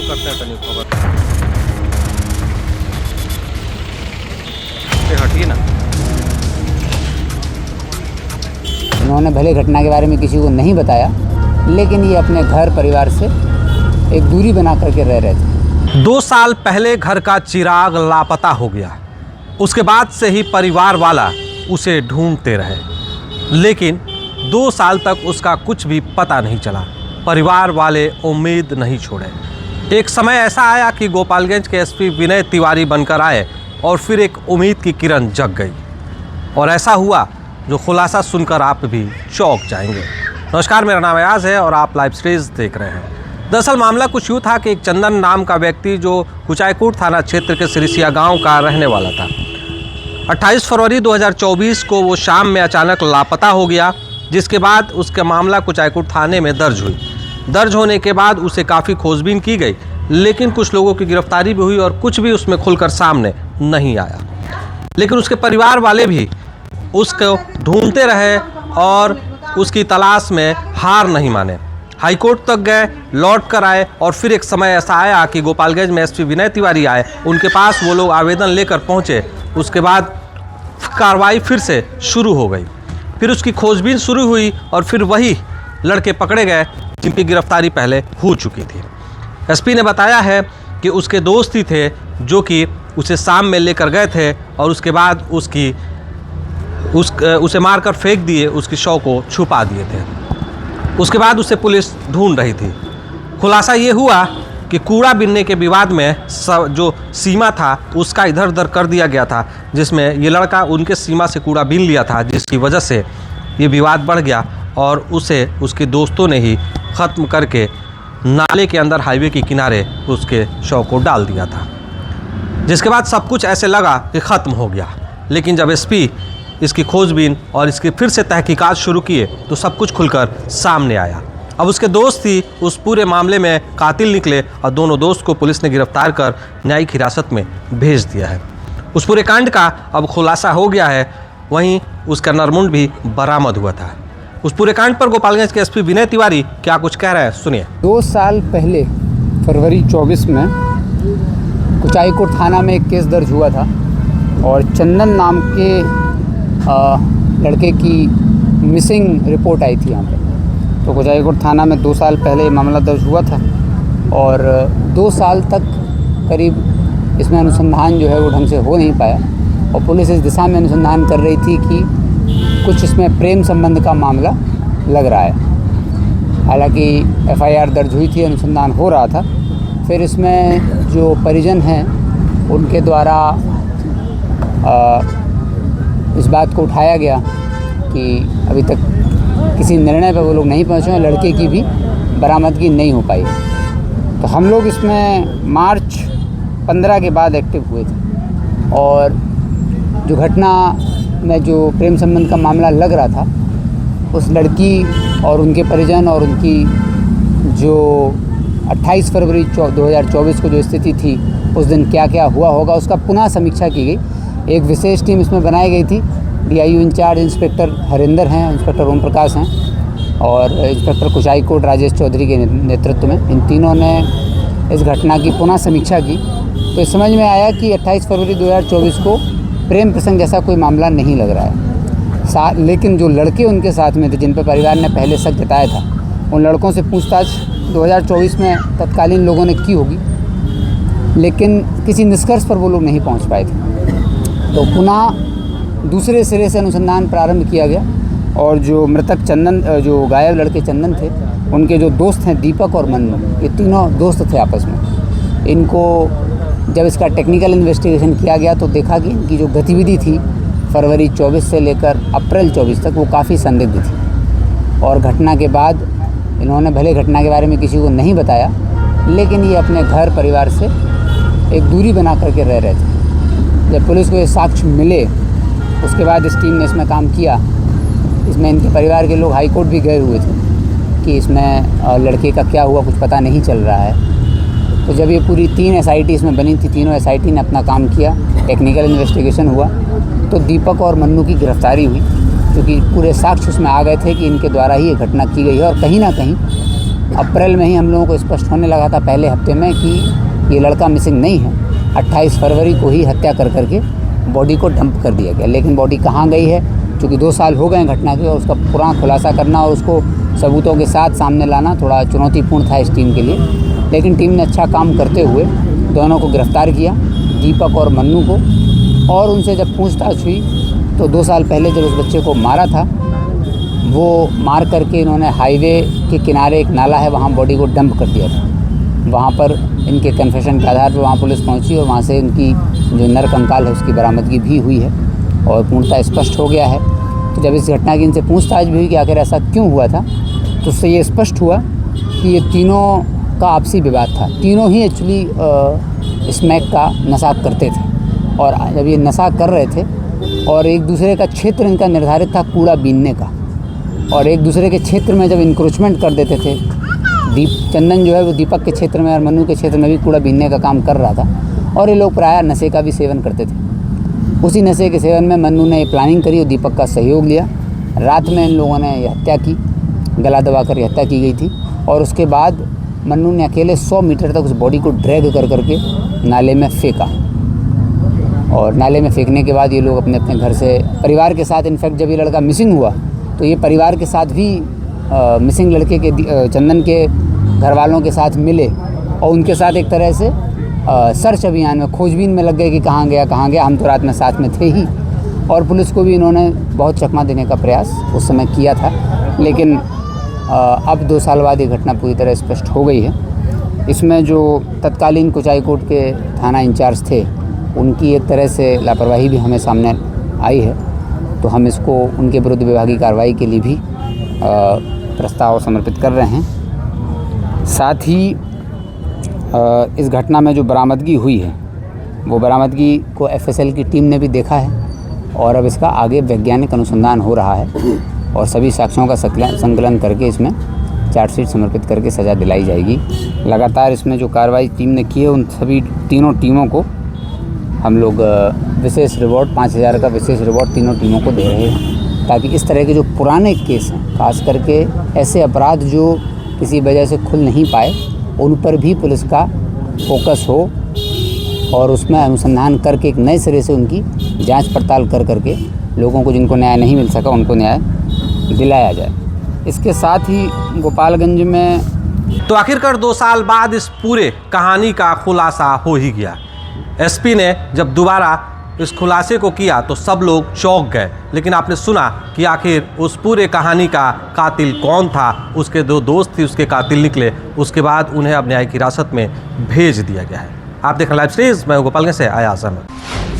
चालू करते हैं तनिक खबर से हटिए ना। इन्होंने भले घटना के बारे में किसी को नहीं बताया, लेकिन ये अपने घर परिवार से एक दूरी बना करके रह रहे थे। 2 साल पहले घर का चिराग लापता हो गया। उसके बाद से ही परिवार वाला उसे ढूंढते रहे, लेकिन 2 साल तक उसका कुछ भी पता नहीं चला। परिवार वाले उम्मीद नहीं छोड़े। एक समय ऐसा आया कि गोपालगंज के एसपी विनय तिवारी बनकर आए और फिर एक उम्मीद की किरण जग गई। और ऐसा हुआ जो खुलासा सुनकर आप भी चौंक जाएंगे। नमस्कार, मेरा नाम अयाज है और आप लाइव सीरीज देख रहे हैं। दरअसल मामला कुछ यूँ था कि एक चंदन नाम का व्यक्ति जो कुचायकोट थाना क्षेत्र के सिरिसिया गांव का रहने वाला था, 28 फरवरी 2024 को वो शाम में अचानक लापता हो गया, जिसके बाद उसका मामला कुचायकोट थाने में दर्ज हुई। दर्ज होने के बाद उसे काफ़ी खोजबीन की गई, लेकिन कुछ लोगों की गिरफ्तारी भी हुई और कुछ भी उसमें खुलकर सामने नहीं आया। लेकिन उसके परिवार वाले भी उसको ढूंढते रहे और उसकी तलाश में हार नहीं माने। हाईकोर्ट तक गए, लौट कर आए और फिर एक समय ऐसा आया कि गोपालगंज में एसपी विनय तिवारी आए। उनके पास वो लोग आवेदन लेकर पहुँचे। उसके बाद कार्रवाई फिर से शुरू हो गई। फिर उसकी खोजबीन शुरू हुई और फिर वही लड़के पकड़े गए जिनकी गिरफ्तारी पहले हो चुकी थी। एसपी ने बताया है कि उसके दोस्त ही थे जो कि उसे शाम में लेकर गए थे और उसके बाद उसे मारकर फेंक दिए, उसकी शव को छुपा दिए थे। उसके बाद उसे पुलिस ढूंढ रही थी। खुलासा ये हुआ कि कूड़ा बीनने के विवाद में जो सीमा था उसका इधर उधर कर दिया गया था, जिसमें ये लड़का उनके सीमा से कूड़ा बीन लिया था, जिसकी वजह से ये विवाद बढ़ गया और उसे उसके दोस्तों ने ही ख़त्म करके नाले के अंदर हाईवे के किनारे उसके शव को डाल दिया था। जिसके बाद सब कुछ ऐसे लगा कि ख़त्म हो गया, लेकिन जब एसपी इसकी खोजबीन और इसकी फिर से तहकीकात शुरू किए तो सब कुछ खुलकर सामने आया। अब उसके दोस्त ही उस पूरे मामले में कातिल निकले और दोनों दोस्त को पुलिस ने गिरफ्तार कर न्यायिक हिरासत में भेज दिया है। उस पूरे कांड का अब खुलासा हो गया है। वहीं उसका नरमुंड भी बरामद हुआ था। उस पूरे कांड पर गोपालगंज के एसपी विनय तिवारी क्या कुछ कह रहे हैं, सुनिए। 2 साल पहले फरवरी 24 में कुचायकोट थाना में एक केस दर्ज हुआ था और चंदन नाम के लड़के की मिसिंग रिपोर्ट आई थी यहाँ पे। तो कुचायकोट थाना में 2 साल पहले मामला दर्ज हुआ था और 2 साल तक करीब इसमें अनुसंधान जो है वो ढंग से हो नहीं पाया और पुलिस इस दिशा में अनुसंधान कर रही थी कि कुछ इसमें प्रेम संबंध का मामला लग रहा है। हालांकि एफआईआर दर्ज हुई थी, अनुसंधान हो रहा था। फिर इसमें जो परिजन हैं उनके द्वारा इस बात को उठाया गया कि अभी तक किसी निर्णय पर वो लोग नहीं पहुँचे हैं, लड़के की भी बरामदगी नहीं हो पाई। तो हम लोग इसमें मार्च 15 के बाद एक्टिव हुए थे और जो घटना में जो प्रेम संबंध का मामला लग रहा था, उस लड़की और उनके परिजन और उनकी जो 28 फरवरी 2024 को जो स्थिति थी, उस दिन क्या क्या हुआ होगा उसका पुनः समीक्षा की गई। एक विशेष टीम इसमें बनाई गई थी। डीआईयू इंचार्ज इंस्पेक्टर हरिंदर हैं, इंस्पेक्टर ओम प्रकाश हैं और इंस्पेक्टर कुचायकोट राजेश चौधरी के नेतृत्व में इन तीनों ने इस घटना की पुनः समीक्षा की। तो इस समझ में आया कि 28 फरवरी 2024 को प्रेम प्रसंग जैसा कोई मामला नहीं लग रहा है। लेकिन जो लड़के उनके साथ में थे, जिन पर परिवार ने पहले शक जताया था, उन लड़कों से पूछताछ 2024 में तत्कालीन लोगों ने की होगी, लेकिन किसी निष्कर्ष पर वो लोग नहीं पहुंच पाए थे। तो पुनः दूसरे सिरे से अनुसंधान प्रारंभ किया गया और जो मृतक चंदन, जो गायब लड़के चंदन थे, उनके जो दोस्त हैं दीपक और मन्नू, ये तीनों दोस्त थे आपस में। इनको जब इसका टेक्निकल इन्वेस्टिगेशन किया गया तो देखा कि इनकी जो गतिविधि थी फरवरी 24 से लेकर अप्रैल 24 तक वो काफ़ी संदिग्ध थी। और घटना के बाद इन्होंने भले घटना के बारे में किसी को नहीं बताया, लेकिन ये अपने घर परिवार से एक दूरी बना करके रह रहे थे। जब पुलिस को ये साक्ष्य मिले उसके बाद इस टीम ने इसमें काम किया। इसमें इनके परिवार के लोग हाईकोर्ट भी गए हुए थे कि इसमें लड़के का क्या हुआ, कुछ पता नहीं चल रहा है। तो जब ये पूरी 3 एसआईटी इसमें बनी थी, तीनों एसआईटी ने अपना काम किया, टेक्निकल इन्वेस्टिगेशन हुआ, तो दीपक और मन्नू की गिरफ्तारी हुई, क्योंकि पूरे साक्ष्य उसमें आ गए थे कि इनके द्वारा ही ये घटना की गई है और कहीं ना कहीं अप्रैल में ही हम लोगों को स्पष्ट होने लगा था पहले हफ्ते में कि ये लड़का मिसिंग नहीं है। 28 फरवरी को ही हत्या कर करके बॉडी को डंप कर दिया गया। लेकिन बॉडी कहाँ गई है, चूँकि 2 साल हो गए घटना के, और उसका पूरा खुलासा करना और उसको सबूतों के साथ सामने लाना थोड़ा चुनौतीपूर्ण था इस टीम के लिए। लेकिन टीम ने अच्छा काम करते हुए दोनों को गिरफ़्तार किया, दीपक और मन्नू को। और उनसे जब पूछताछ हुई तो 2 साल पहले जब उस बच्चे को मारा था, वो मार करके इन्होंने हाईवे के किनारे एक नाला है वहाँ बॉडी को डंप कर दिया था। वहाँ पर इनके कन्फेशन के आधार पर वहाँ पुलिस पहुँची और वहाँ से इनकी जो नर कंकाल है उसकी बरामदगी भी हुई है और पूर्णतः स्पष्ट हो गया है। तो जब इस घटना की इनसे पूछताछ भी हुई कि आखिर ऐसा क्यों हुआ था, तो उससे ये स्पष्ट हुआ कि ये तीनों का आपसी विवाद था। तीनों ही एक्चुअली स्मैक का नशा करते थे, और जब ये नशा कर रहे थे और एक दूसरे का क्षेत्र इनका निर्धारित था कूड़ा बीनने का, और एक दूसरे के क्षेत्र में जब इंक्रोचमेंट कर देते थे, चंदन जो है वो दीपक के क्षेत्र में और मन्नू के क्षेत्र में भी कूड़ा बीनने का काम कर रहा था। और ये लोग प्रायः नशे का भी सेवन करते थे। उसी नशे के सेवन में मन्नू ने प्लानिंग करी और दीपक का सहयोग लिया। रात में इन लोगों ने ये हत्या की, गला दबाकर ये हत्या की गई थी। और उसके बाद मन्नू ने अकेले 100 मीटर तक उस बॉडी को ड्रैग कर करके नाले में फेंका, और नाले में फेंकने के बाद ये लोग अपने अपने घर से परिवार के साथ, इनफैक्ट जब ये लड़का मिसिंग हुआ तो ये परिवार के साथ भी मिसिंग लड़के के चंदन के घर वालों के साथ मिले और उनके साथ एक तरह से सर्च अभियान में, खोजबीन में लग गए कि कहाँ गया। हम तो रात में साथ में थे ही, और पुलिस को भी इन्होंने बहुत चकमा देने का प्रयास उस समय किया था। लेकिन अब 2 साल बाद ये घटना पूरी तरह स्पष्ट हो गई है। इसमें जो तत्कालीन कुचायकोट के थाना इंचार्ज थे, उनकी एक तरह से लापरवाही भी हमें सामने आई है। तो हम इसको उनके विरुद्ध विभागीय कार्रवाई के लिए भी प्रस्ताव समर्पित कर रहे हैं। साथ ही इस घटना में जो बरामदगी हुई है, वो बरामदगी को FSL की टीम ने भी देखा है, और अब इसका आगे वैज्ञानिक अनुसंधान हो रहा है और सभी साक्ष्यों का संकलन करके इसमें चार्जशीट समर्पित करके सज़ा दिलाई जाएगी। लगातार इसमें जो कार्रवाई टीम ने की है, उन सभी तीनों टीमों को हम लोग विशेष रिवॉर्ड 5000 का विशेष रिवॉर्ड तीनों टीमों को दे रहे हैं, ताकि इस तरह के जो पुराने केस हैं, खास करके ऐसे अपराध जो किसी वजह से खुल नहीं पाए, उन पर भी पुलिस का फोकस हो और उसमें अनुसंधान करके एक नए सिरे से उनकी जांच पड़ताल कर करके लोगों को, जिनको न्याय नहीं मिल सका, उनको न्याय दिलाया जाए। इसके साथ ही गोपालगंज में तो आखिरकार 2 साल बाद इस पूरे कहानी का खुलासा हो ही गया। एसपी ने जब दोबारा इस खुलासे को किया तो सब लोग चौंक गए। लेकिन आपने सुना कि आखिर उस पूरे कहानी का कातिल कौन था। उसके 2 दोस्त थे, उसके कातिल निकले। उसके बाद उन्हें अब न्यायिक हिरासत में भेज दिया गया है। आप देख रहे हैं लाइव स्टेज, मैं गोपालगंज से आयाज अहमद।